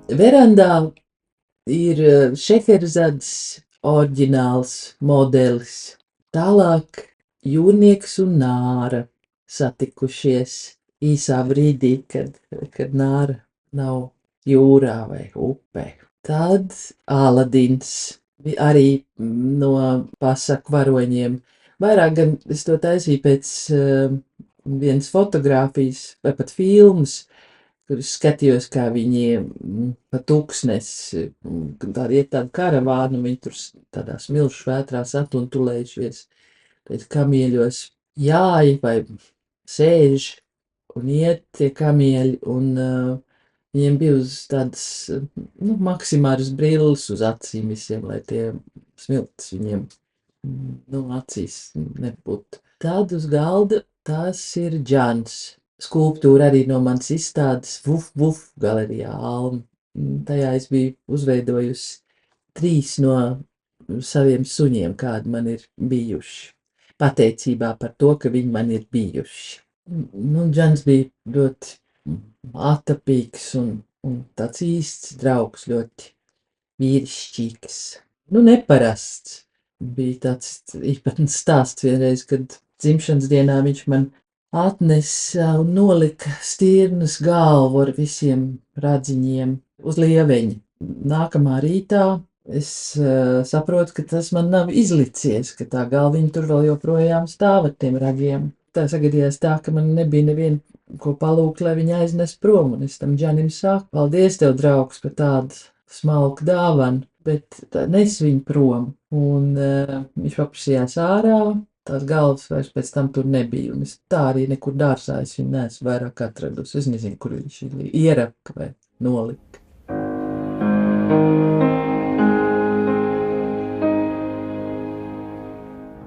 Verandā ir Šeherezades oriģināls modelis. Tālāk jūrnieks un nāra satikušies īsā brīdī, kad nāra nav jūrā vai upē. Tad Aladins arī no pasaku varoņiem. Vairāk gan es to taisīju pēc vienas fotogrāfijas vai pat filmas, kur es skatījos, kā viņi pa tūkstnesi, tāda iet tāda karavāna, un viņi tur tādās milzu vētrās atuntulējušies, pēc kamieļos jāj vai sēž un iet tie kamieļi, un viņiem bija uz tādas, maksimāras brilles uz acīm visiem, lai tie smilts viņiem, acīs nebūtu. Tad uz galda tas ir Džans. Skulptūra arī no manas izstādes Vuf galerijā Alma. Tajā es biju uzveidojusi 3 no saviem suņiem, kādi man ir bijuši. Pateicībā par to, ka viņi man ir bijuši. Džans bija ļoti atapīgs un tāds īsts draugs, ļoti vīrišķīgs. Neparasts. Bija tāds īpatns stāsts vienreiz, kad dzimšanas dienā viņš man atnesa un nolika stirnas galvu ar visiem radziņiem uz lieveņa. Nākamā rītā es saprotu, ka tas man nav izlicies, ka tā galviņa tur vēl joprojām stāv ar tiem ragiem. Tā sagadījās tā, ka man nebija neviena, ko palūgt, lai viņa aiznes prom, un es tam Džanim saku: paldies tev, draugs, par tādu smalku dāvanu, bet nes viņu prom. Un viņš paprasījās ārā. Tās galvas vairs pēc tam tur nebija, un es tā arī nekur dārzā es viņu neesmu vairāk atradusi. Es nezinu, kur viņš ir ieraka vai nolika.